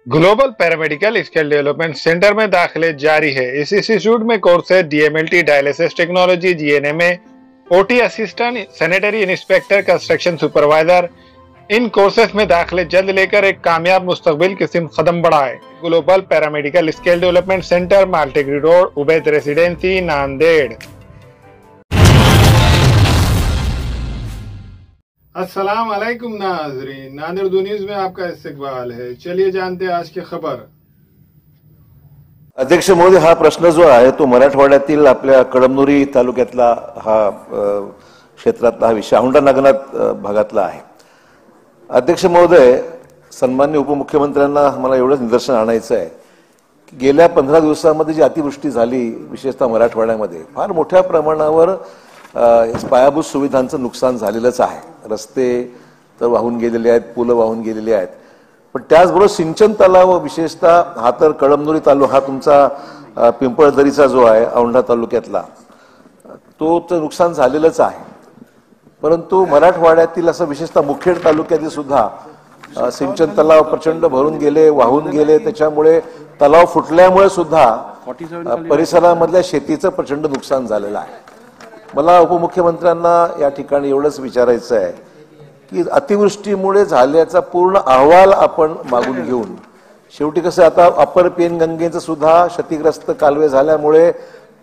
Global paramedical skill development centre में दाखिले जारी है। इस इंस्टीट्यूट में कोर्स है डीएमएलटी, डायलिसिस टेक्नोलॉजी, जीएनएमए, ओटी assistant, sanitary inspector, construction supervisor. In courses में दाखिले जल्द लेकर एक कामयाब मुस्तकबिल की सिमत कदम बढ़ाए। Global paramedical skill development centre, Maltekdi road, Ubaid residency, Nanded. अस्सलाम वालेकुम नाज़रीन, नांदेड़ दो न्यूज में आपका इस्तकबाल है। चलिए जानते हैं आज की खबर। अध्यक्ष महोदय, हा प्रश्न जो आहे तो मराठवाड्यातील आपल्या कळमनुरी तालुक्यातला हा क्षेत्रातला हा विषय औंढा नागनाथ भागातला आहे। अध्यक्ष महोदय, सन्माननीय उपमुख्यमंत्र्यांना मला एवढंच निदर्शन आणायचं आहे की गेल्या 15 दिवसांमध्ये जी अतिवृष्टी झाली, विशेषतः मराठवाड्यामध्ये फार मोठ्या प्रमाणावर पायाभूत सुविधांचं नुकसान झालेलंच आहे। रस्ते तर वाहून गेलेले आहेत, पुलं वाहून गेलेली आहेत, पण त्याचबरोबर सिंचन तलाव, विशेषतः हा तर कळमनुरी तालुका, हा तुमचा पिंपळदरीचा जो आहे औंढा तालुक्यातला, तो तर नुकसान झालेलंच आहे। परंतु मराठवाड्यातील असं विशेषतः मुखेड तालुक्यातील सुद्धा सिंचन तलाव प्रचंड भरून गेले, वाहून गेले। त्याच्यामुळे तलाव फुटल्यामुळे सुद्धा परिसरामधल्या शेतीचं प्रचंड नुकसान झालेलं आहे। मला उपमुख्यमंत्र्यांना या ठिकाणी एवढंच विचारायचं आहे की अतिवृष्टीमुळे झाल्याचा पूर्ण अहवाल आपण मागून घेऊन, शेवटी कसं आता अप्पर पेनगंगेचं सुद्धा क्षतिग्रस्त कालवे झाल्यामुळे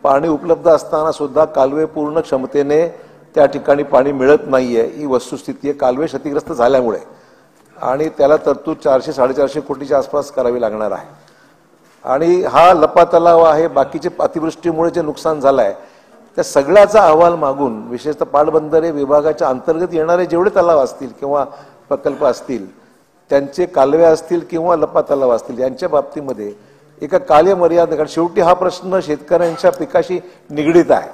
पाणी उपलब्ध असताना सुद्धा कालवे पूर्ण क्षमतेने त्या ठिकाणी पाणी मिळत नाहीये, ही वस्तुस्थिती आहे कालवे क्षतिग्रस्त झाल्यामुळे, आणि त्याला तरतूद 400-450 कोटीच्या आसपास करावी लागणार आहे। आणि हा लपा तलाव आहे, बाकीचे अतिवृष्टीमुळे जे नुकसान झालंय त्या सगळ्याचा अहवाल मागून, विशेषतः पाटबंधारे विभागाच्या अंतर्गत येणारे जेवढे तलाव असतील किंवा प्रकल्प असतील, त्यांचे कालवे असतील किंवा लपा तलाव असतील, यांच्या बाबतीमध्ये एका कालमर्यादा, कारण शेवटी हा प्रश्न शेतकऱ्यांच्या पिकाशी निगडीत आहे।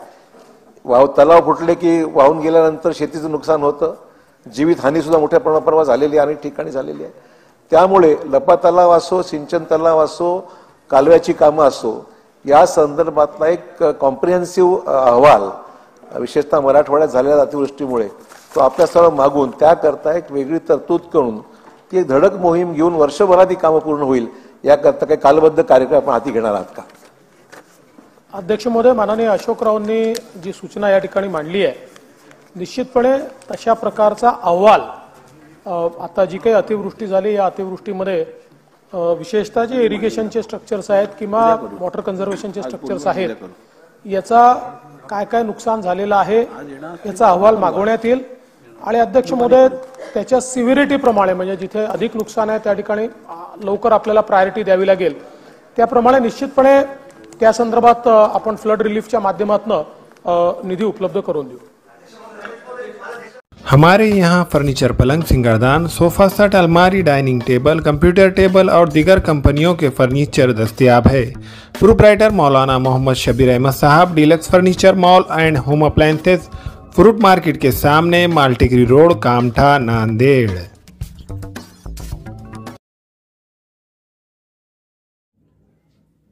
तलाव फुटले की वाहून गेल्यानंतर शेतीचं नुकसान होतं, जीवित हानी सुद्धा मोठ्या प्रमाणावर झालेली आहे, अनेक ठिकाणी झालेली आहे। त्यामुळे लपा तलाव असो, सिंचन तलाव असो, कालव्याची कामं असो, या संदर्भातला एक कॉम्प्रिहेन्सिव्ह अहवाल, विशेषतः मराठवाड्यात झालेल्या अतिवृष्टीमुळे, तो आपल्या सर्व मागून त्याकरता एक वेगळी तरतूद करून ती एक धडक मोहीम घेऊन वर्षभरात ही कामं पूर्ण होईल, याकरता काही कालबद्ध कार्यक्रम आपण हाती घेणार आहात का? अध्यक्ष महोदय, माननीय अशोकरावांनी जी सूचना या ठिकाणी मांडली आहे, निश्चितपणे तशा प्रकारचा अहवाल, आता जी काही अतिवृष्टी झाली, या अतिवृष्टीमध्ये विशेषतः जे इरिगेशनचे स्ट्रक्चर्स आहेत किंवा वॉटर कन्झर्वेशनचे स्ट्रक्चर्स आहेत, याचा काय काय नुकसान झालेलं आहे याचा अहवाल मागवण्यात येईल। आणि अध्यक्ष महोदय, त्याच्या सिव्हिरिटी प्रमाणे, म्हणजे जिथे अधिक नुकसान आहे त्या ठिकाणी लवकर आपल्याला प्रायोरिटी द्यावी लागेल, त्याप्रमाणे निश्चितपणे त्या संदर्भात आपण फ्लड रिलीफच्या माध्यमातून निधी उपलब्ध करून देऊ। हमारे यहाँ फर्नीचर, पलंग, सिंगारदान, सोफा सेट, अलमारी, डाइनिंग टेबल, कंप्यूटर टेबल और दीगर कंपनियों के फर्नीचर दस्तयाब है। Proprietor Maulana Mohammed Shabbir Ahmed Sahab, deluxe furniture mall and home appliances, fruit market के सामने, माल्टेगरी रोड, कामठा, नांदेड़।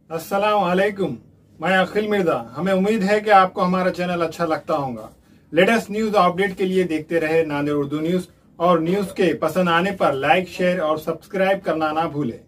अस्सलाम वालेकुम, मैं अखिल मिर्जा। हमें उम्मीद है कि आपको हमारा चैनल अच्छा लगता होगा। लेटेस्ट न्यूज अपडेट के लिए देखते रहे नांदेड़ उर्दू न्यूज, और न्यूज के पसंद आने पर लाइक, शेयर और सब्सक्राइब करना ना भूलें।